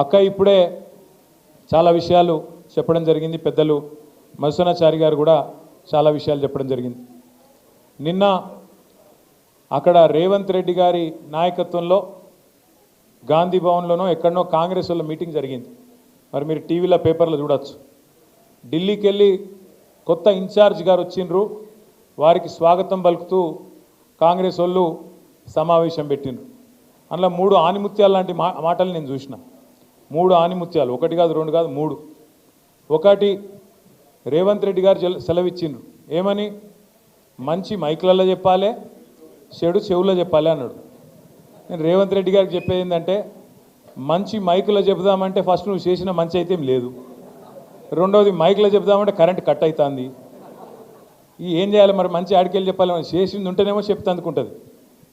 అక్క ఇప్పుడే చాలా విషయాలు చెప్పడం జరిగింది. పెద్దలు మధుసూదనాచారి గారు కూడా చాలా విషయాలు చెప్పడం జరిగింది. నిన్న అక్కడ రేవంత్ రెడ్డి గారి నాయకత్వంలో గాంధీ భవన్లోనో ఎక్కడనో కాంగ్రెస్ వాళ్ళ మీటింగ్ జరిగింది. మరి మీరు టీవీలో పేపర్లో చూడొచ్చు. ఢిల్లీకి వెళ్ళి కొత్త ఇన్ఛార్జ్ గారు వచ్చిండ్రు, వారికి స్వాగతం పలుకుతూ కాంగ్రెస్ వాళ్ళు సమావేశం పెట్టిండ్రు. అందులో 3 ఆనిముత్యాలు లాంటి మాటలు నేను చూసిన. 3 ఆనిముత్యాలు, 1 కాదు 2 కాదు 3. ఒకటి రేవంత్ రెడ్డి గారు సెలవిచ్చిండ్రు, ఏమని? మంచి మైకులలో చెప్పాలి, చెడు చెవుల్లో చెప్పాలి అన్నాడు. నేను రేవంత్ రెడ్డి గారికి చెప్పేది ఏంటంటే, మంచి మైకులో చెబుదామంటే ఫస్ట్ నువ్వు చేసిన మంచి అయితే ఏం లేదు, రెండవది మైకులో చెబుదామంటే కరెంట్ కట్ అవుతుంది. ఏం చేయాలి మరి? మంచి ఆడికెళ్ళి చెప్పాలి, మనం చేసింది ఉంటేనేమో చెప్తే అందుకుంటుంది.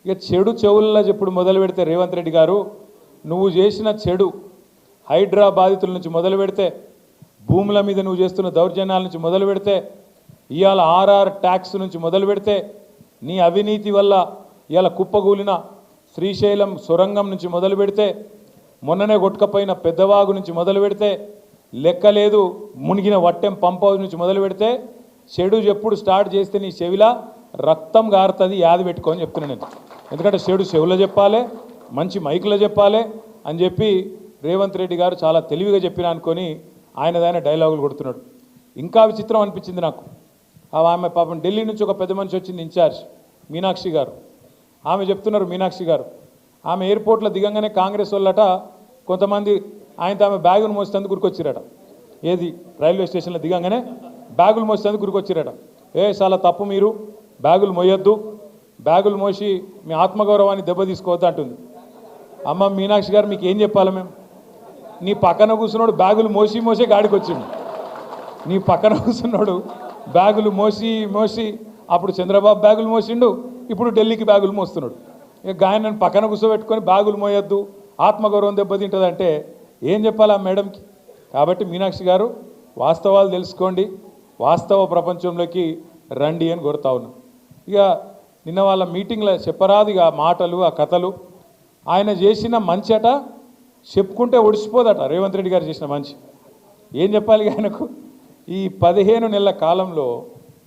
ఇక చెడు చెవుల్లో చెప్పుడు మొదలు పెడితే రేవంత్ రెడ్డి గారు, నువ్వు చేసిన చెడు హైడ్రా బాధితుల నుంచి మొదలు పెడితే, భూముల మీద నువ్వు చేస్తున్న దౌర్జన్యాల నుంచి మొదలు పెడితే, ఇవాళ ఆర్ఆర్ ట్యాక్స్ నుంచి మొదలు పెడితే, నీ అవినీతి వల్ల ఇవాళ కుప్పగూలిన శ్రీశైలం సొరంగం నుంచి మొదలు పెడితే, మొన్ననే కొట్టుకపోయిన పెద్దవాగు నుంచి మొదలు పెడితే, లెక్కలేదు మునిగిన వట్టెం పంప్ హౌస్ నుంచి మొదలు పెడితే, చెడు ఎప్పుడు స్టార్ట్ చేస్తే నీ చెవిలా రక్తం గారుతుంది, యాది పెట్టుకొని చెప్తున్నాను నేను. ఎందుకంటే చెడు చెవులో చెప్పాలి, మంచి మైకులో చెప్పాలి అని చెప్పి రేవంత్ రెడ్డి గారు చాలా తెలివిగా చెప్పిన అనుకొని ఆయనదైన డైలాగులు కొడుతున్నాడు. ఇంకా విచిత్రం అనిపించింది నాకు. ఆమె పాపం ఢిల్లీ నుంచి ఒక పెద్ద మనిషి వచ్చింది, ఇన్ఛార్జ్ మీనాక్షి గారు. ఆమె చెప్తున్నారు, మీనాక్షి గారు ఆమె ఎయిర్పోర్ట్లో దిగంగానే కాంగ్రెస్ వాళ్ళట కొంతమంది ఆయనతో ఆమె బ్యాగును మోసేందుకు గురికొచ్చిరట. ఏది? రైల్వే స్టేషన్లో దిగంగానే బ్యాగులు మోసేందుకు గురికొచ్చిరట. చాలా తప్పు, మీరు బ్యాగులు మోయొద్దు, బ్యాగులు మోసి మీ ఆత్మగౌరవాన్ని దెబ్బ తీసుకోవద్దు అంటుంది. అమ్మ మీనాక్షి గారు, మీకు ఏం చెప్పాలి మేము? నీ పక్కన కూర్చున్నాడు బ్యాగులు మోసే గాడికి వచ్చిండు. నీ పక్కన కూర్చున్నాడు బ్యాగులు మోసి అప్పుడు చంద్రబాబు బ్యాగులు మోసిండు, ఇప్పుడు ఢిల్లీకి బ్యాగులు మోస్తున్నాడు. ఇక గాయనని పక్కన కూర్చోబెట్టుకొని బ్యాగులు మోయొద్దు, ఆత్మగౌరవం దెబ్బతింటుంది అంటే ఏం చెప్పాలి ఆ మేడంకి? కాబట్టి మీనాక్షి గారు, వాస్తవాలు తెలుసుకోండి, వాస్తవ ప్రపంచంలోకి రండి అని కోరుతా ఉన్నాం. ఇక నిన్న వాళ్ళ మీటింగ్లో చెప్పరాదు ఇక మాటలు, ఆ కథలు. ఆయన చేసిన మంచి అట చెప్పుకుంటే ఒడిసిపోదట. రేవంత్ రెడ్డి గారు చేసిన మంచి ఏం చెప్పాలి ఆయనకు? ఈ 15 నెలల కాలంలో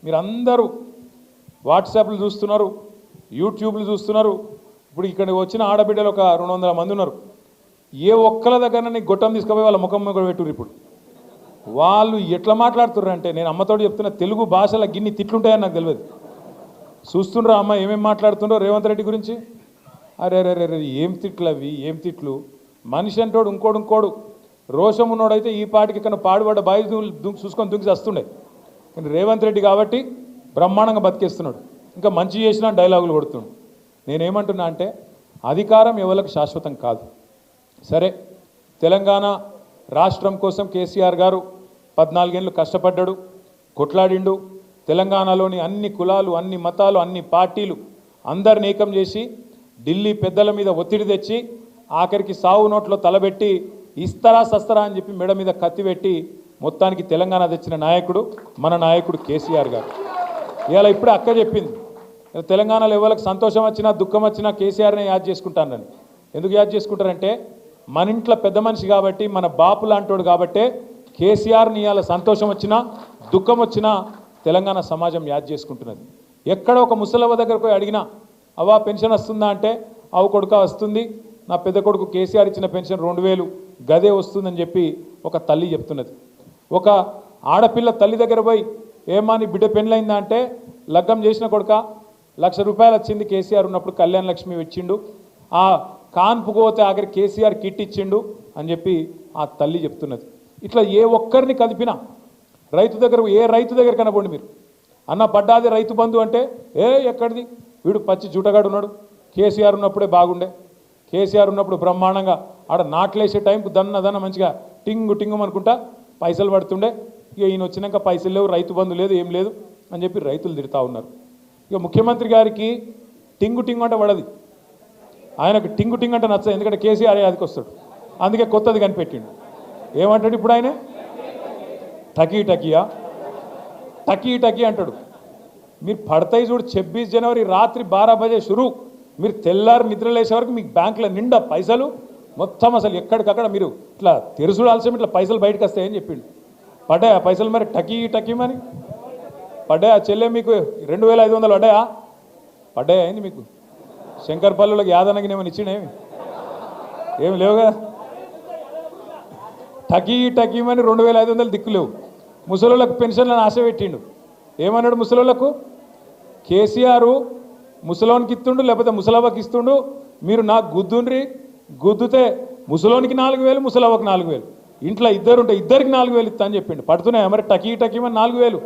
మీరందరూ వాట్సాప్లు చూస్తున్నారు, యూట్యూబ్లు చూస్తున్నారు. ఇప్పుడు ఇక్కడ వచ్చిన ఆడబిడ్డలు ఒక 200 మంది ఉన్నారు. ఏ ఒక్కల దగ్గర నీకు గొట్టం తీసుకుపోయి వాళ్ళ ముఖం మీద పెట్టుర్రు. ఇప్పుడు వాళ్ళు ఎట్లా మాట్లాడుతుర్రు అంటే, నేను అమ్మతోడు చెప్తున్న, తెలుగు భాషలో గిన్ని తిట్లుంటాయని నాకు తెలియదు. చూస్తుండ్రా అమ్మ ఏమేమి మాట్లాడుతుండ్రో రేవంత్ రెడ్డి గురించి. అరే రే రే, ఏం తిట్లు అవి, ఏం తిట్లు! మనిషి అంటోడు ఇంకోడు రోషం ఉన్నోడైతే ఈ పాటికి ఇక్కడ పాడుబడ్డ బాయి చూసుకొని దుంకి వస్తుండే. కానీ రేవంత్ రెడ్డి కాబట్టి బ్రహ్మాండంగా బతికేస్తున్నాడు. ఇంకా మంచి చేసినా డైలాగులు కొడుతున్నాడు. నేనేమంటున్నా అంటే, అధికారం ఎవరికి శాశ్వతం కాదు. సరే, తెలంగాణ రాష్ట్రం కోసం కేసీఆర్ గారు 14 ఏళ్ళు కష్టపడ్డాడు, కొట్లాడిండు. తెలంగాణలోని అన్ని కులాలు, అన్ని మతాలు, అన్ని పార్టీలు అందరిని ఏకం చేసి ఢిల్లీ పెద్దల మీద ఒత్తిడి తెచ్చి ఆఖరికి సావు నోట్లో తలబెట్టి ఇస్తరా సస్తరా అని చెప్పి మెడ మీద కత్తి పెట్టి మొత్తానికి తెలంగాణ తెచ్చిన నాయకుడు మన నాయకుడు కేసీఆర్ గారు. ఇవాళ ఇప్పుడే అక్క చెప్పింది, తెలంగాణలో ఎవరికి సంతోషం వచ్చినా దుఃఖం వచ్చినా కేసీఆర్నే యాద్ చేసుకుంటానని. ఎందుకు యాద్ చేసుకుంటారంటే, మన ఇంట్లో పెద్ద మనిషి కాబట్టి, మన బాపు లాంటోడు కాబట్టే కేసీఆర్ని ఇవాళ సంతోషం వచ్చినా దుఃఖం వచ్చినా తెలంగాణ సమాజం యాద్ చేసుకుంటున్నది. ఎక్కడ ఒక ముసలవ్వ దగ్గరకు పోయి అడిగినా, అవ్వ పెన్షన్ వస్తుందా అంటే, అవు కొడుక వస్తుంది, నా పెద్ద కొడుకు కేసీఆర్ ఇచ్చిన పెన్షన్ 2000 గదే వస్తుందని చెప్పి ఒక తల్లి చెప్తున్నది. ఒక ఆడపిల్ల తల్లి దగ్గర పోయి, ఏమా నీ బిడ్డ పెళ్ళైందా అంటే, లగ్గం చేసిన కొడుక ₹1,00,000 వచ్చింది కేసీఆర్ ఉన్నప్పుడు, కళ్యాణ లక్ష్మి ఇచ్చిండు, ఆ కాన్పుకు పోతే ఆఖరి కేసీఆర్ కిట్ ఇచ్చిండు అని చెప్పి ఆ తల్లి చెప్తున్నది. ఇట్లా ఏ ఒక్కరిని కదిపినా, రైతు దగ్గర ఏ రైతు దగ్గర కనబడి మీరు అన్న పడ్డాది రైతు బంధు అంటే, ఎక్కడిది, వీడు పచ్చి జూటగాడు ఉన్నాడు, కేసీఆర్ ఉన్నప్పుడే బాగుండే, కేసీఆర్ ఉన్నప్పుడు బ్రహ్మాండంగా ఆడ నాట్లేసే టైంకు దన్న మంచిగా టింగు అనుకుంటా పైసలు పడుతుండే, ఇక ఈయన వచ్చినాక పైసలు లేవు, రైతు బంధు లేదు, ఏం లేదు అని చెప్పి రైతులు తిడతా ఉన్నారు. ఇక ముఖ్యమంత్రి గారికి టింగు అంటే పడది, ఆయనకు టింగు అంటే నచ్చదు. ఎందుకంటే కేసీఆర్ యాదికి వస్తాడు, అందుకే కొత్తది కనిపెట్టిండు. ఏమంటాడు ఇప్పుడు ఆయన? టకీ అంటాడు. మీరు పడతాయి చూడు, 26 జనవరి రాత్రి 12 బజే షురు, మీరు తెల్లారి నిద్రలేసే వరకు మీకు బ్యాంకులో నిండా పైసలు, మొత్తం అసలు ఎక్కడికక్కడ మీరు ఇట్లా తెరుసుడాల్సిన ఇట్లా పైసలు బయటకు వస్తాయని చెప్పిండు. పడ్డాయా పైసలు మరి టకీ మరి పడ్డాయా చెల్లె మీకు 2500 పడ్డాయా? పడ్డాయా అయింది మీకు? శంకర్పల్లిలోకి యాదనగిని ఏమైనా ఇచ్చిండేమి? ఏమి లేవు కదా. టకీమని 2500 దిక్కులేవు. ముసలోళ్ళకు పెన్షన్లను ఆశ పెట్టిండు. ఏమన్నాడు ముసలోళ్ళకు? కేసీఆర్ ముసలోనికి ఇస్తుండు, లేకపోతే ముసలవ్వకి ఇస్తుండు, మీరు నాకు గుద్దుండ్రి, గుద్దుతే ముసలోనికి 4000, ముసలవ్వకు 4000, ఇంట్లో ఇద్దరు ఉంటే ఇద్దరికి 4000 ఇస్తా అని చెప్పిండు. పడుతున్నాయా మరి టకీమని 4000?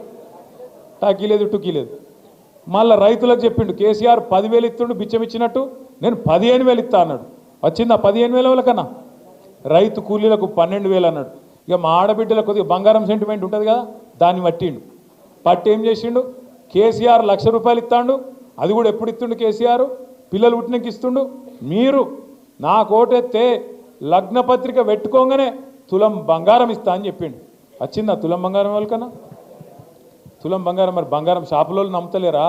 టకీ లేదు, టుకీ లేదు. మళ్ళీ రైతులకు చెప్పిండు కేసీఆర్ 10,000 ఇస్తుండు బిచ్చం ఇచ్చినట్టు, నేను 15,000 ఇస్తా అన్నాడు. వచ్చిందా 15,000 కన్నా? రైతు కూలీలకు 12,000 అన్నాడు. ఇక మా ఆడబిడ్డలకు కొద్దిగా బంగారం సెంటిమెంట్ ఉంటుంది కదా, దాన్ని పట్టిండు. పట్టి ఏం చేసిండు? కేసీఆర్ ₹1,00,000 ఇస్తాడు. అది కూడా ఎప్పుడు ఇస్తుండు కేసీఆర్? పిల్లలు పుట్టినకి ఇస్తుండు. మీరు నా కోటెత్తే లగ్నపత్రిక పెట్టుకోగానే తులం బంగారం ఇస్తా అని చెప్పిండు. వచ్చిందా తులం బంగారం వాళ్ళకన్నా? తులం బంగారం మరి బంగారం షాపులో నమ్ముతలేరా?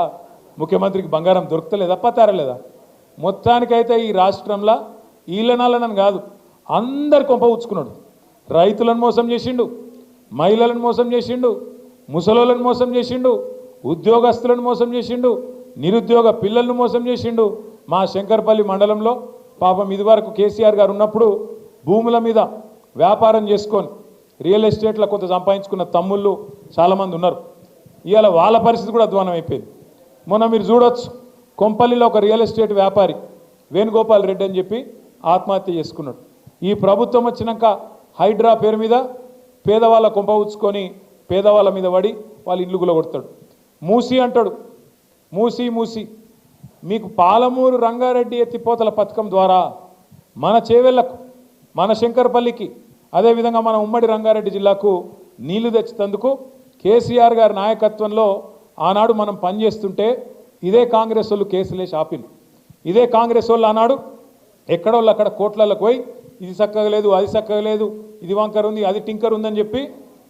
ముఖ్యమంత్రికి బంగారం దొరుకుతలేదా, పతారలేదా? మొత్తానికైతే ఈ రాష్ట్రంలో ఈలనాలనని కాదు, అందరు కొంప ఉచ్చుకున్నాడు. రైతులను మోసం చేసిండు, మహిళలను మోసం చేసిండు, ముసలోళ్ళను మోసం చేసిండు, ఉద్యోగస్తులను మోసం చేసిండు, నిరుద్యోగ పిల్లలను మోసం చేసిండు. మా శంకర్పల్లి మండలంలో పాపం ఇదివరకు కేసీఆర్ గారు ఉన్నప్పుడు భూముల మీద వ్యాపారం చేసుకొని రియల్ ఎస్టేట్లో కొంత సంపాదించుకున్న తమ్ముళ్ళు చాలామంది ఉన్నారు. ఇవాళ వాళ్ళ పరిస్థితి కూడా అధ్వానం అయిపోయింది. మొన్న మీరు చూడవచ్చు, కొంపల్లిలో ఒక రియల్ ఎస్టేట్ వ్యాపారి వేణుగోపాల్ రెడ్డి అని చెప్పి ఆత్మహత్య చేసుకున్నాడు. ఈ ప్రభుత్వం వచ్చినాక హైడ్రా పేరు మీద పేదవాళ్ళ కొంప ఉచ్చుకొని పేదవాళ్ళ మీద పడి వాళ్ళ ఇల్లు గులగొడతాడు. మూసి అంటాడు. మూసి మీకు పాలమూరు రంగారెడ్డి ఎత్తిపోతల పథకం ద్వారా మన చేవెళ్లకు, మన శంకర్పల్లికి, అదేవిధంగా మన ఉమ్మడి రంగారెడ్డి జిల్లాకు నీళ్లు తెచ్చేందుకు కేసీఆర్ గారి నాయకత్వంలో ఆనాడు మనం పనిచేస్తుంటే ఇదే కాంగ్రెస్ వాళ్ళు కేసులేసి ఆపింది. ఇదే కాంగ్రెస్ వాళ్ళు ఆనాడు ఎక్కడోళ్ళు అక్కడ కోట్లకు పోయి ఇది చక్కగా లేదు, అది చక్కగా లేదు, ఇది వంకర్ ఉంది, అది టింకర్ ఉందని చెప్పి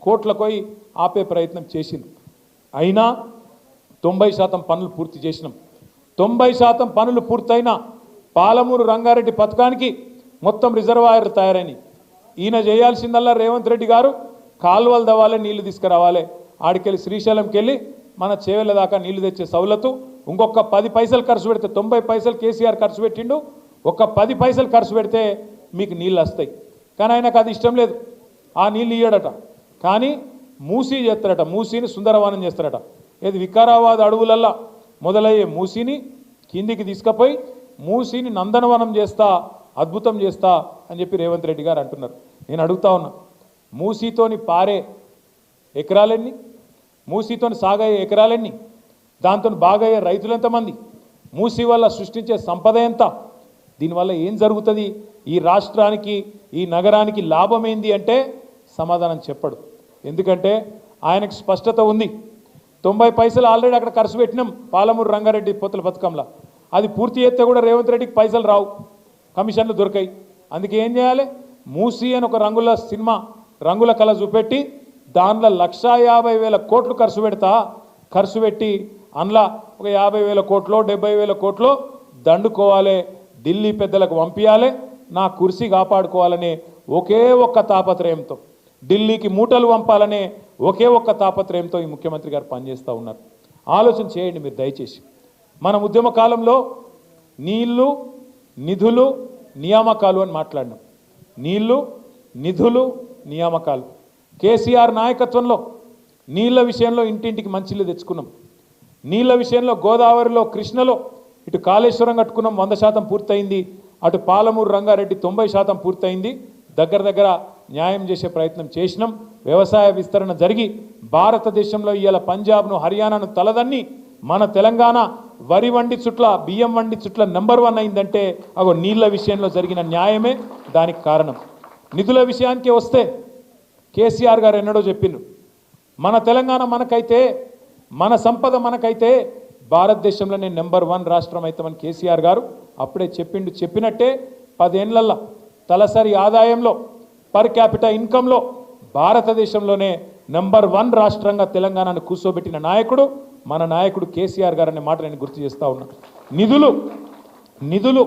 కోట్లకు పోయి ఆపే ప్రయత్నం చేసింది. అయినా 90% పనులు పూర్తి చేసినాం. 90% పనులు పూర్తయినా పాలమూరు రంగారెడ్డి పథకానికి మొత్తం రిజర్వాయర్ తయారైనవి. ఈయన చేయాల్సిందల్లా రేవంత్ రెడ్డి గారు కాలువలు దవ్వాలి, నీళ్లు తీసుకురావాలి. ఆడికెళ్ళి శ్రీశైలంకి వెళ్ళి మన చేవెళ్ళ దాకా నీళ్లు తెచ్చే సౌలతు ఇంకొక 10 పైసలు ఖర్చు పెడితే, 90 పైసలు కేసీఆర్ ఖర్చు పెట్టిండు, ఒక 10 పైసలు ఖర్చు పెడితే మీకు నీళ్ళు వస్తాయి. కానీ ఆయనకు అది ఇష్టం లేదు, ఆ నీళ్ళు ఇయ్యడట. కానీ మూసీ చేస్తారట, మూసీని సుందరవనం చేస్తారట. ఏది వికారాబాద్ అడవులల్లా మొదలయ్యే మూసీని కిందికి తీసుకుపోయి మూసీని నందనవనం చేస్తా, అద్భుతం చేస్తా అని చెప్పి రేవంత్ రెడ్డి గారు అంటున్నారు. నేను అడుగుతా ఉన్నా, మూసీతోని పారే ఎకరాలెన్ని, మూసీతోని సాగయ్యే ఎకరాలెన్ని, దాంతో బాగయ్యే రైతులు ఎంతమంది, మూసీ వల్ల సృష్టించే సంపద ఎంత, దీనివల్ల ఏం జరుగుతుంది, ఈ రాష్ట్రానికి ఈ నగరానికి లాభం ఏంది అంటే సమాధానం చెప్పడు. ఎందుకంటే ఆయనకు స్పష్టత ఉంది. 90 పైసలు ఆల్రెడీ అక్కడ ఖర్చు పెట్టినాం పాలమూరు రంగారెడ్డి పోతల పథకంలో. అది పూర్తి చేస్తే కూడా రేవంత్ రెడ్డికి పైసలు రావు, కమిషన్లు దొరికాయి. అందుకే ఏం చేయాలి, మూసీ అని ఒక రంగుల సినిమా, రంగుల కళ చూపెట్టి దానిలో 1,50,000 కోట్లు ఖర్చు పెట్టి అందులో ఒక 50,000 కోట్లో 70,000 కోట్లో దండుకోవాలి, ఢిల్లీ పెద్దలకు పంపించాలి, నా కుర్సీ కాపాడుకోవాలనే ఒకే ఒక్క తాపత్రయంతో, ఢిల్లీకి మూటలు పంపాలనే ఒకే ఒక్క తాపత్రయంతో ఈ ముఖ్యమంత్రి గారు పనిచేస్తూ ఉన్నారు. ఆలోచన చేయండి మీరు దయచేసి. మన ఉద్యమ కాలంలో నీళ్లు, నిధులు, నియామకాలు అని మాట్లాడినాం. నీళ్లు, నిధులు, నియామకాలు. కేసీఆర్ నాయకత్వంలో నీళ్ల విషయంలో ఇంటింటికి మంచిళ్ళు తెచ్చుకున్నాం. నీళ్ల విషయంలో గోదావరిలో, కృష్ణలో ఇటు కాళేశ్వరం కట్టుకున్నాం, 100% పూర్తయింది. అటు పాలమూరు రంగారెడ్డి 90% పూర్తయింది. దగ్గర న్యాయం చేసే ప్రయత్నం చేసినాం. వ్యవసాయ విస్తరణ జరిగి భారతదేశంలో ఇవాళ పంజాబ్ను, హర్యానాను తలదన్ని మన తెలంగాణ వరి వండి చుట్ల, బియ్యం వండి చుట్ల నెంబర్ 1 అయిందంటే అగో నీళ్ల విషయంలో జరిగిన న్యాయమే దానికి కారణం. నిధుల విషయానికి వస్తే కేసీఆర్ గారు ఎన్నడో చెప్పిండ్రు, మన తెలంగాణ మనకైతే, మన సంపద మనకైతే భారతదేశంలోనే నెంబర్ 1 రాష్ట్రం అవుతామని కేసీఆర్ గారు అప్పుడే చెప్పిండు. చెప్పినట్టే 10 ఏళ్లలో తలసరి ఆదాయంలో, పర్ క్యాపిటల్ ఇన్కంలో భారతదేశంలోనే నెంబర్ 1 రాష్ట్రంగా తెలంగాణను కూర్చోబెట్టిన నాయకుడు మన నాయకుడు కేసీఆర్ గారు అనే మాట నేను గుర్తు చేస్తూ ఉన్నా. నిధులు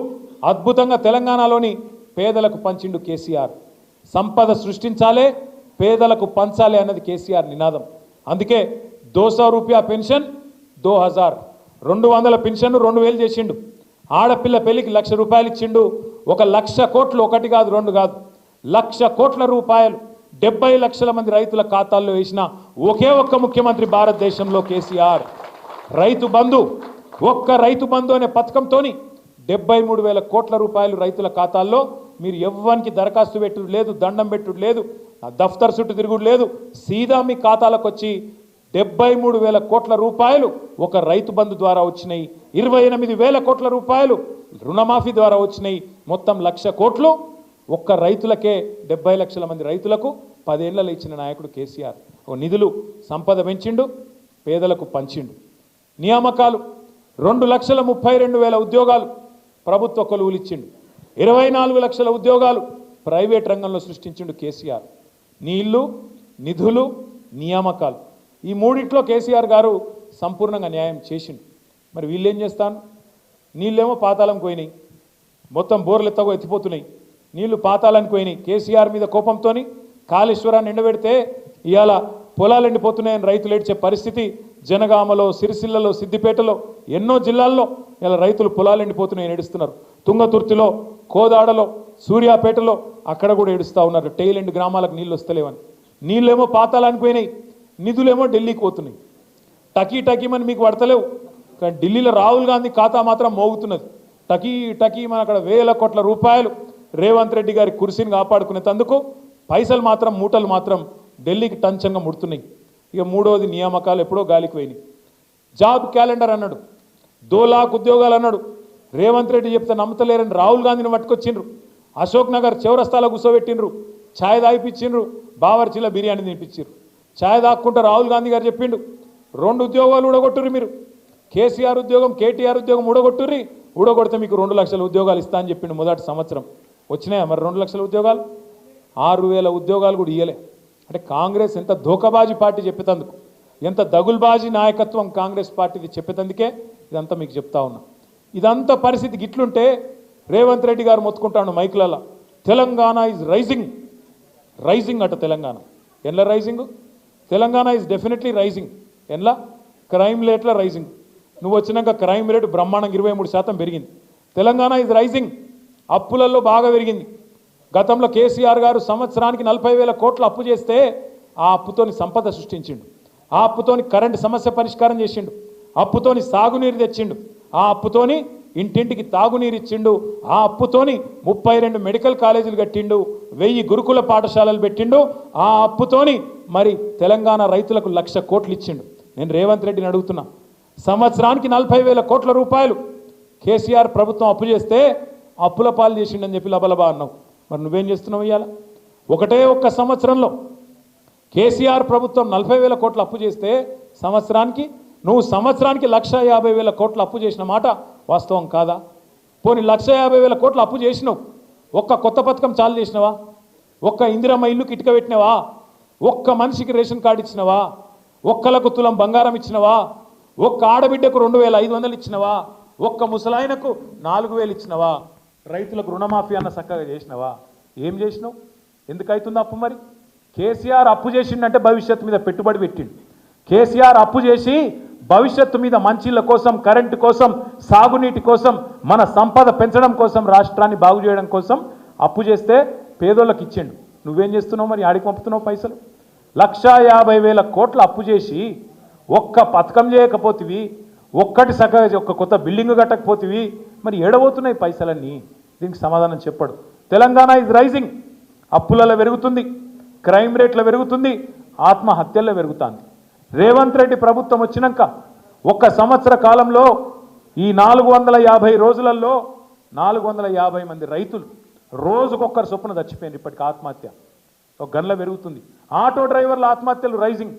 అద్భుతంగా తెలంగాణలోని పేదలకు పంచిండు కేసీఆర్. సంపద సృష్టించాలే, పేదలకు పంచాలి అన్నది కేసీఆర్ నినాదం. అందుకే 200 రూపాయ పెన్షన్ 2000, 200 పెన్షన్ 2000 చేసిండు. ఆడపిల్ల పెళ్లికి 1,00,000 రూపాయలు ఇచ్చిండు. 1,00,000 కోట్లు, ఒకటి కాదు రెండు కాదు, 1,00,000 కోట్ల రూపాయలు 70 లక్షల మంది రైతుల ఖాతాల్లో వేసిన ఒకే ఒక్క ముఖ్యమంత్రి భారతదేశంలో కేసీఆర్. రైతు బంధు, ఒక్క రైతు బంధు అనే పథకంతోని 73,000 కోట్ల రూపాయలు రైతుల ఖాతాల్లో. మీరు ఎవ్వరికి దరఖాస్తు పెట్టుడు లేదు, దండం పెట్టుడు లేదు, దఫ్తర్ చుట్టూ తిరుగుడు లేదు, సీదా మీ ఖాతాలకు వచ్చి 73,000 కోట్ల రూపాయలు ఒక రైతు బంధు ద్వారా వచ్చినాయి. 28,000 కోట్ల రూపాయలు రుణమాఫీ ద్వారా వచ్చినాయి. మొత్తం 1,00,000 కోట్లు ఒక్క రైతులకే, 70 లక్షల మంది రైతులకు 10 ఏళ్లలో ఇచ్చిన నాయకుడు కేసీఆర్. నిధులు సంపద పెంచిండు, పేదలకు పంచిండు. నియామకాలు 2,32,000 ఉద్యోగాలు ప్రభుత్వ కొలువులు ఇచ్చిండు. 24 లక్షల ఉద్యోగాలు ప్రైవేట్ రంగంలో సృష్టించిండు కేసీఆర్. నీళ్లు, నిధులు, నియామకాలు, ఈ మూడిట్లో కేసీఆర్ గారు సంపూర్ణంగా న్యాయం చేసిండు. మరి వీళ్ళేం చేస్తాను? నీళ్ళేమో పాతాళం పోయినాయి, మొత్తం బోర్లు ఎత్తగో ఎత్తిపోతున్నాయి, నీళ్లు పాతాళానికి పోయినాయి. కేసీఆర్ మీద కోపంతో కాళేశ్వరాన్ని ఎండబెడితే ఇవాళ పొలాలు ఎండిపోతున్నాయని రైతులు ఏడ్చే పరిస్థితి జనగామలో, సిరిసిల్లలో, సిద్దిపేటలో, ఎన్నో జిల్లాల్లో ఇలా రైతులు పొలాలు ఎండిపోతున్నాయని ఏడుస్తున్నారు. తుంగతుర్తిలో, కోదాడలో, సూర్యాపేటలో అక్కడ కూడా ఏడుస్తూ ఉన్నారు. టెయిల్ ఎండ్ గ్రామాలకు నీళ్ళు వస్తలేవని. నీళ్ళేమో పాతాళానికి పోయినాయి, నిధులేమో ఢిల్లీకి పోతున్నాయి. టకీమని మీకు పడతలేవు, కానీ ఢిల్లీలో రాహుల్ గాంధీ ఖాతా మాత్రం మోగుతున్నది. టకీమని అక్కడ 1,000 కోట్ల రూపాయలు రేవంత్ రెడ్డి గారి కుర్సీని కాపాడుకునేందుకు పైసలు మాత్రం, మూటలు మాత్రం ఢిల్లీకి టంచంగా ముడుతున్నాయి. ఇక మూడోది నియామకాలు ఎప్పుడో గాలికి పోయినాయి. జాబ్ క్యాలెండర్ అన్నాడు, 2 లాఖ్ ఉద్యోగాలు అన్నాడు. రేవంత్ రెడ్డి చెప్తే నమ్మతలేరని రాహుల్ గాంధీని పట్టుకొచ్చిండ్రు. అశోక్ నగర్ చౌరస్తాలో కూర్చోబెట్టిండ్రు, ఛాయ్ దాయిపించిండ్రు, బావర్చిలో బిర్యానీ తినిపించారు. ఛాయ్ దాక్కుంటూ రాహుల్ గాంధీ గారు చెప్పిండు, 2 ఉద్యోగాలు ఊడగొట్టుర్రి మీరు, కేసీఆర్ ఉద్యోగం, కేటీఆర్ ఉద్యోగం ఊడగొట్టుర్రి, ఊడగొడితే మీకు 2 లక్షల ఉద్యోగాలు ఇస్తా అని చెప్పిండు. మొదటి సంవత్సరం వచ్చినాయా మరి 2 లక్షల ఉద్యోగాలు? 6,000 ఉద్యోగాలు కూడా ఇయ్యలే. అంటే కాంగ్రెస్ ఎంత ధోకబాజీ పార్టీ చెప్పేందుకు, ఎంత దగుల్బాజీ నాయకత్వం కాంగ్రెస్ పార్టీది చెప్పేందుకే ఇదంతా మీకు చెప్తా ఉన్నా. ఇదంతా పరిస్థితి గిట్లుంటే రేవంత్ రెడ్డి గారు మొత్తుకుంటాడు మైకులలో, తెలంగాణ ఈజ్ రైజింగ్. రైజింగ్ అట తెలంగాణ. ఎన్లా rising? Telangana is definitely rising. ఎన్లా? క్రైమ్ రేట్ల రైజింగ్. నువ్వు వచ్చినాక క్రైమ్ రేటు బ్రహ్మాండంగా 23% పెరిగింది. Telangana is rising. అప్పులలో బాగా పెరిగింది. గతంలో కేసీఆర్ గారు సంవత్సరానికి 40,000 కోట్ల అప్పు చేస్తే ఆ అప్పుతోని సంపద సృష్టించిండు, ఆ అప్పుతోని కరెంటు సమస్య పరిష్కారం చేసిండు, అప్పుతోని సాగునీరు తెచ్చిండు, ఆ అప్పుతోని ఇంటింటికి తాగునీరు ఇచ్చిండు, ఆ అప్పుతోని 32 మెడికల్ కాలేజీలు కట్టిండు, 1000 గురుకుల పాఠశాలలు పెట్టిండు, ఆ అప్పుతోని మరి తెలంగాణ రైతులకు 1,00,000 కోట్లు ఇచ్చిండు. నేను రేవంత్ రెడ్డిని అడుగుతున్నా, సంవత్సరానికి 40,000 కోట్ల రూపాయలు కేసీఆర్ ప్రభుత్వం అప్పు చేస్తే అప్పుల పాలు చేసిండని చెప్పి లబలబా అన్నావు. మరి నువ్వేం చేస్తున్నావు ఇవాళ? ఒకటే ఒక్క సంవత్సరంలో కేసీఆర్ ప్రభుత్వం 40,000 కోట్ల అప్పు చేస్తే నువ్వు సంవత్సరానికి 1,50,000 కోట్ల అప్పు చేసిన మాట వాస్తవం కాదా? పోనీ 1,50,000 కోట్ల అప్పు చేసినావు, ఒక్క కొత్త పథకం చాలు చేసినవా? ఒక్క ఇందిరమ్మ ఇల్లుకి ఇటుక పెట్టినవా? ఒక్క మనిషికి రేషన్ కార్డు ఇచ్చినవా? ఒక్కలకు తులం బంగారం ఇచ్చినవా? ఒక్క ఆడబిడ్డకు 2,500 ఇచ్చినవా? ఒక్క ముసలాయనకు 4,000 ఇచ్చినవా? రైతులకు రుణమాఫీ అన్న చక్కగా చేసినవా? ఏం చేసినావు? ఎందుకైతుంది అప్పు? మరి కేసీఆర్ అప్పు చేసిండంటే భవిష్యత్తు మీద పెట్టుబడి పెట్టిండు. కేసీఆర్ అప్పు చేసి భవిష్యత్తు మీద మంచిళ్ళ కోసం, కరెంటు కోసం, సాగునీటి కోసం, మన సంపద పెంచడం కోసం, రాష్ట్రాన్ని బాగు చేయడం కోసం అప్పు చేస్తే పేదోళ్ళకి ఇచ్చిండు. నువ్వేం చేస్తున్నావు? మరి ఆడికి పంపుతున్నావు పైసలు? 1,50,000 కోట్ల అప్పు చేసి ఒక్క పథకం చేయకపోతివి, ఒక్కటి చక్కగా ఒక్క కొత్త బిల్డింగ్ కట్టకపోతివి, మరి ఏడబోతున్నాయి పైసలన్నీ? దీనికి సమాధానం చెప్పడు. Telangana is rising. అప్పులలో పెరుగుతుంది, క్రైమ్ రేట్లో పెరుగుతుంది, ఆత్మహత్యల్లో పెరుగుతుంది. రేవంత్ రెడ్డి ప్రభుత్వం వచ్చినాక ఒక్క సంవత్సర కాలంలో ఈ 450 రోజులలో 450 మంది రైతులు రోజుకొక్కరు చొప్పున చచ్చిపోయింది. ఇప్పటికి ఆత్మహత్య ఒక గంటలో పెరుగుతుంది. ఆటో డ్రైవర్ల ఆత్మహత్యలు రైజింగ్,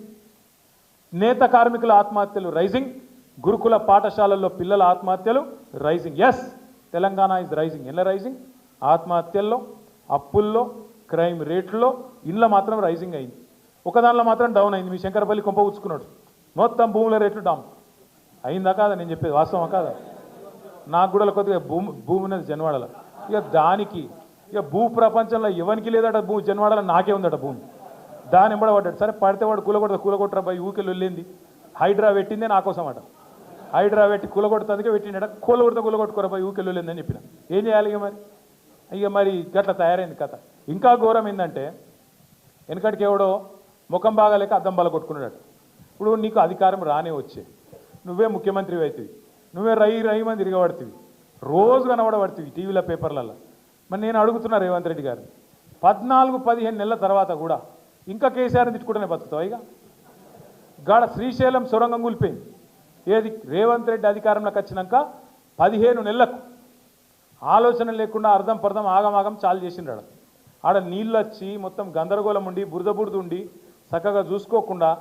నేత కార్మికుల ఆత్మహత్యలు రైజింగ్, గురుకుల పాఠశాలల్లో పిల్లల ఆత్మహత్యలు rising. Yes, Telangana is rising. ఎలా రైజింగ్? ఆత్మహత్యల్లో, అప్పుల్లో, క్రైమ్ రేట్లో, ఇండ్ల మాత్రం రైజింగ్ అయింది. ఒక దానిలో మాత్రం డౌన్ అయింది. మీ శంకరపల్లి కొంప ఉచ్చుకున్నాడు, మొత్తం భూముల రేట్లు డౌన్ అయిందా కాదా? నేను చెప్పేది వాస్తవం కాదా? నాకు కూడా కొద్దిగా భూమి ఉన్నది జనవాడలో. ఇక దానికి ఇక భూ ప్రపంచంలో ఎవరికి లేదట భూ జన్వాడలో నాకే ఉందట భూమి దాని ఎంబడ పడ్డాడు సరే పడితే వాడు కూలగొట్టరా పోయి ఊకెళ్ళి వెళ్ళింది హైడ్రా పెట్టిందే నా కోసం అట హైడ్రా పెట్టి కూలగొడుతుందికే పెట్టిండట కూలగొట్టుకోరా పోయి ఊకెళ్ళి వెళ్ళిందని చెప్పిన ఏం చేయాలి ఇక మరి గట్ల తయారైంది కథ ఇంకా ఘోరం ఏంటంటే వెనకటికి ఎవడో ముఖం బాగాలేక అద్దం బల కొట్టుకున్నాడు ఇప్పుడు నీకు అధికారం రానే వచ్చే నువ్వే ముఖ్యమంత్రి అవుతుంది నువ్వే రై మంది తిరగబడుతుంది రోజు కనబడబడుతుంది టీవీల పేపర్లలో మరి నేను అడుగుతున్నా రేవంత్ రెడ్డి గారు 14-15 నెలల తర్వాత కూడా ఇంకా కేసీఆర్ని తిట్టుకుంటూనే బతుకుతావు ఇక గాడ శ్రీశైలం సొరంగం కూలిపోయింది ఏది రేవంత్ రెడ్డి అధికారంలోకి వచ్చినాక 15 నెలలకు ఆలోచన లేకుండా అర్థం పర్థం ఆగమాగం చాలు చేసిండ్రాడు ఆడ నీళ్ళు వచ్చి మొత్తం గందరగోళం ఉండి బురద ఉండి చక్కగా చూసుకోకుండా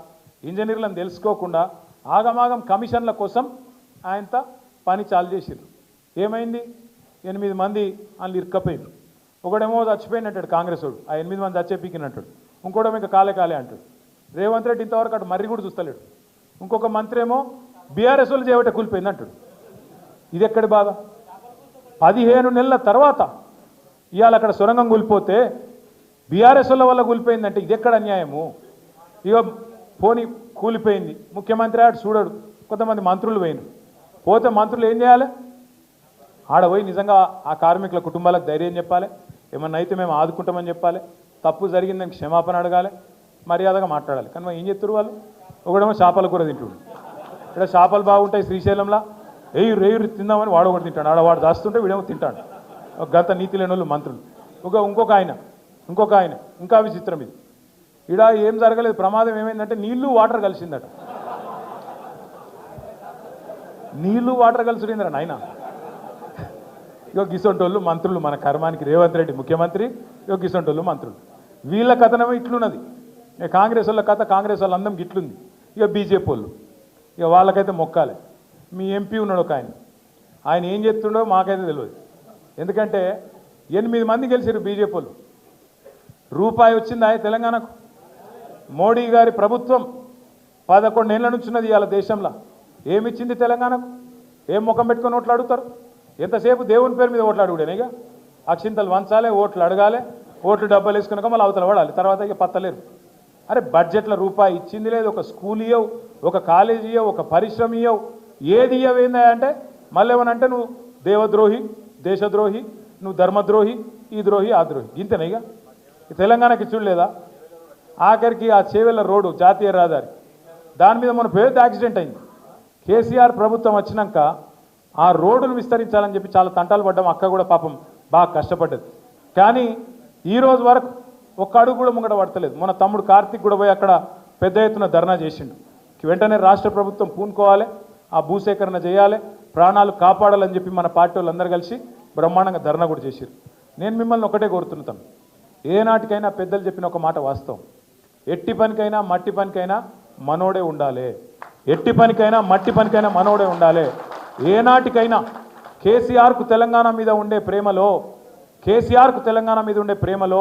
ఇంజనీర్లను తెలుసుకోకుండా ఆగమాగం కమిషన్ల కోసం ఆయనతో పని చాలు చేసిండ్రు ఏమైంది 8 మంది వాళ్ళు ఇరుక్కపోయిండ్రు ఒకడేమో చచ్చిపోయినట్టాడు కాంగ్రెస్ వాడు ఆ 8 మంది చచ్చే పీకినట్టాడు ఇంకోటేమో ఇంకా కాలే అంటాడు రేవంత్ రెడ్డి ఇంతవరకు అటు మర్రి కూడా చూస్తలేడు ఇంకొక మంత్రి ఏమో బీఆర్ఎస్ వాళ్ళు చేయబట్టే కూలిపోయింది అంటాడు ఇది ఎక్కడి బాధ 15 నెలల తర్వాత ఇవాళ అక్కడ సొరంగం కూలిపోతే బీఆర్ఎస్ వల్ల కూలిపోయిందంటే ఇది ఎక్కడ అన్యాయము ఇక పోని కూలిపోయింది ముఖ్యమంత్రి ఆడు చూడడు కొంతమంది మంత్రులు పోయినారు పోతే మంత్రులు ఏం చేయాలి ఆడ పోయి నిజంగా ఆ కార్మికుల కుటుంబాలకు ధైర్యం చెప్పాలి ఏమన్నా అయితే మేము ఆదుకుంటామని చెప్పాలి తప్పు జరిగిందని క్షమాపణ అడగాలి మర్యాదగా మాట్లాడాలి కానీ ఏం చెప్తారు వాళ్ళు ఒకడేమో చేపల కూర తింటుడు ఇక్కడ చేపలు బాగుంటాయి శ్రీశైలంలో రేయు తిందామని వాడు ఒకటి తింటాడు ఆడవాడు దాస్తుంటే వీడేమో తింటాడు గత నీతి లేని వాళ్ళు మంత్రులు ఇంకొక ఆయన ఇంకా విచిత్రం ఇది ఇడ ఏం జరగలేదు ప్రమాదం ఏమైందంటే నీళ్లు వాటర్ కలిసిందట నీళ్లు వాటర్ కలిసిందిరా నాయన గిసొంటోళ్ళు మంత్రులు మన కర్మానికి రేవంత్ రెడ్డి ముఖ్యమంత్రి గిసొంటోళ్ళు మంత్రులు వీళ్ళ కథనేమో ఇట్లున్నది కాంగ్రెస్ వాళ్ళ కథ కాంగ్రెస్ వాళ్ళ అందం ఇట్లుంది ఇక బీజేపీ వాళ్ళు ఇక వాళ్ళకైతే మొక్కాలి మీ ఎంపీ ఉన్నాడు ఒక ఆయన ఏం చేస్తుండో మాకైతే తెలియదు ఎందుకంటే 8 మంది గెలిచారు బీజేపీ వాళ్ళు రూపాయి వచ్చింది ఆయన తెలంగాణకు మోడీ గారి ప్రభుత్వం 11 ఏళ్ల నుంచి ఉన్నది ఇవాళ దేశంలో ఏమిచ్చింది తెలంగాణకు ఏం ముఖం పెట్టుకొని ఓట్లు అడుగుతారు ఎంతసేపు దేవుని పేరు మీద ఓట్లు అడుగుడేనేగా అక్షింతలు వంచాలి ఓట్లు అడగాలి ఓట్లు డబ్బాలు వేసుకున్నాక మళ్ళీ అవతల పడాలి తర్వాత ఇక పత్తలేరు అరే బడ్జెట్లో రూపాయి ఇచ్చింది లేదు ఒక స్కూల్ ఇయ్యవు ఒక కాలేజీ ఇయ్యవు ఒక పరిశ్రమ ఇయ్యవు ఏది ఇయ్యవేందా అంటే మళ్ళీ ఏమనంటే నువ్వు దేవద్రోహి దేశద్రోహి నువ్వు ధర్మద్రోహి ఈ ద్రోహి ఆ ద్రోహి ఇంతేనా ఇక తెలంగాణకి చూడలేదా ఆఖరికి ఆ చేవెళ్ళ రోడ్డు జాతీయ రహదారి దాని మీద మన పెద్ద యాక్సిడెంట్ అయింది కేసీఆర్ ప్రభుత్వం వచ్చినాక ఆ రోడ్డును విస్తరించాలని చెప్పి చాలా తంటాలు పడ్డాం అక్క కూడా పాపం బాగా కష్టపడ్డది కానీ ఈ రోజు వరకు ఒక్క అడుగు కూడా ముంగట పడతలేదు మన తమ్ముడు కార్తీక్ కూడా పోయి అక్కడ పెద్ద ఎత్తున ధర్నా చేసిండు వెంటనే రాష్ట్ర ప్రభుత్వం పూనుకోవాలి ఆ భూసేకరణ చేయాలి ప్రాణాలు కాపాడాలని చెప్పి మన పార్టీ వాళ్ళందరూ కలిసి బ్రహ్మాండంగా ధర్నా కూడా చేశారు నేను మిమ్మల్ని ఒకటే కోరుతున్నాను ఏనాటికైనా పెద్దలు చెప్పిన ఒక మాట వాస్తవం ఎట్టి పనికైనా మట్టి పనికైనా మనోడే ఉండాలి ఎట్టి పనికైనా మట్టి పనికైనా మనోడే ఉండాలి ఏనాటికైనా కేసీఆర్కు తెలంగాణ మీద ఉండే ప్రేమలో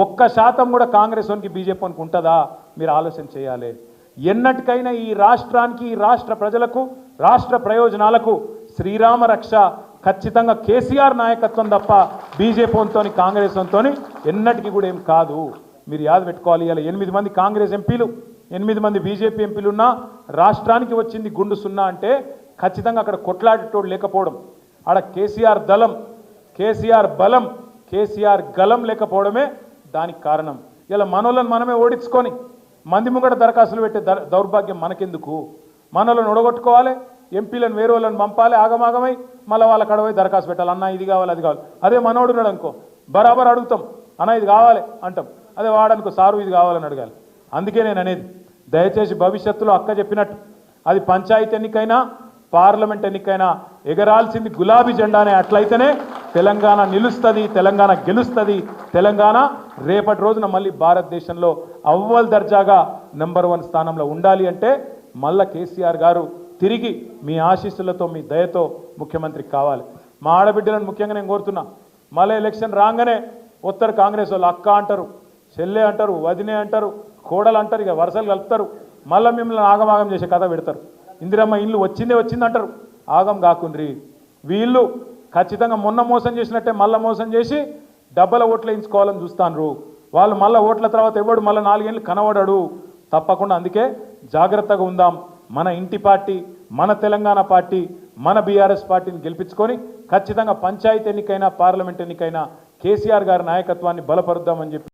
1% కూడా కాంగ్రెస్ వానికి బీజేపీ వానికి ఉంటుందా మీరు ఆలోచన చేయాలి ఎన్నటికైనా ఈ రాష్ట్రానికి ఈ రాష్ట్ర ప్రజలకు రాష్ట్ర ప్రయోజనాలకు శ్రీరామ రక్ష ఖచ్చితంగా కేసీఆర్ నాయకత్వం తప్ప బీజేపీ వంతోని కాంగ్రెస్ వంతోని ఎన్నటికీ కూడా ఏం కాదు మీరు యాద పెట్టుకోవాలి ఇలా 8 మంది కాంగ్రెస్ ఎంపీలు 8 మంది బీజేపీ ఎంపీలున్నా రాష్ట్రానికి వచ్చింది గుండు సున్నా అంటే ఖచ్చితంగా అక్కడ కొట్లాడేటోడు లేకపోవడం ఆడ కేసీఆర్ దళం కేసీఆర్ బలం కేసీఆర్ గలం లేకపోవడమే దానికి కారణం ఇలా మనోళ్ళని మనమే ఓడించుకొని మంది ముంగట దరఖాస్తులు పెట్టే దౌర్భాగ్యం మనకెందుకు మనోళ్ళని ఒడగొట్టుకోవాలి ఎంపీలను వేరే వాళ్ళని పంపాలి ఆగమాగమై మళ్ళీ వాళ్ళ కడవై దరఖాస్తు పెట్టాలి అన్న ఇది కావాలి అది కావాలి అదే మనోడు ఉన్నాడు అనుకో బరాబర్ అడుగుతాం అన్న ఇది కావాలి అంటాం అదే వాడనుకో సారు ఇది కావాలని అడగాలి అందుకే నేను అనేది దయచేసి భవిష్యత్తులో అక్క చెప్పినట్టు అది పంచాయతీ ఎన్నికైనా పార్లమెంట్ ఎన్నికైనా ఎగరాల్సింది గులాబీ జెండానే అట్లయితేనే తెలంగాణ నిలుస్తుంది తెలంగాణ గెలుస్తుంది తెలంగాణ రేపటి రోజున మళ్ళీ భారతదేశంలో అవ్వల్ దర్జాగా నెంబర్ 1 స్థానంలో ఉండాలి అంటే మళ్ళా కేసీఆర్ గారు తిరిగి మీ ఆశీస్సులతో మీ దయతో ముఖ్యమంత్రి కావాలి మా ఆడబిడ్డలను ముఖ్యంగా నేను కోరుతున్నా మళ్ళీ ఎలక్షన్ రాగానే ఉత్తర కాంగ్రెస్ వాళ్ళు అక్క అంటారు చెల్లె అంటారు వదినే అంటారు కోడలు అంటారు ఇక వరుసలు కలుపుతారు మళ్ళీ మిమ్మల్ని ఆగమాగం చేసే కథ పెడతారు ఇందిరమ్మ ఇల్లు వచ్చింది అంటారు ఆగం కాకుండ్రి వీళ్ళు ఖచ్చితంగా మొన్న మోసం చేసినట్టే మళ్ళీ మోసం చేసి డబ్బల ఓట్లు వేయించుకోవాలని చూస్తాన్రు. వాళ్ళు మళ్ళీ ఓట్ల తర్వాత ఎవడు మళ్ళీ 4 ఏళ్ళు కనబడడు. తప్పకుండా అందుకే జాగ్రత్తగా ఉందాం. మన ఇంటి పార్టీ, మన తెలంగాణ పార్టీ, మన బీఆర్ఎస్ పార్టీని గెలిపించుకొని ఖచ్చితంగా పంచాయతీ ఎన్నికైనా పార్లమెంట్ ఎన్నికైనా కేసీఆర్ గారి నాయకత్వాన్ని బలపరుద్దామని చెప్పి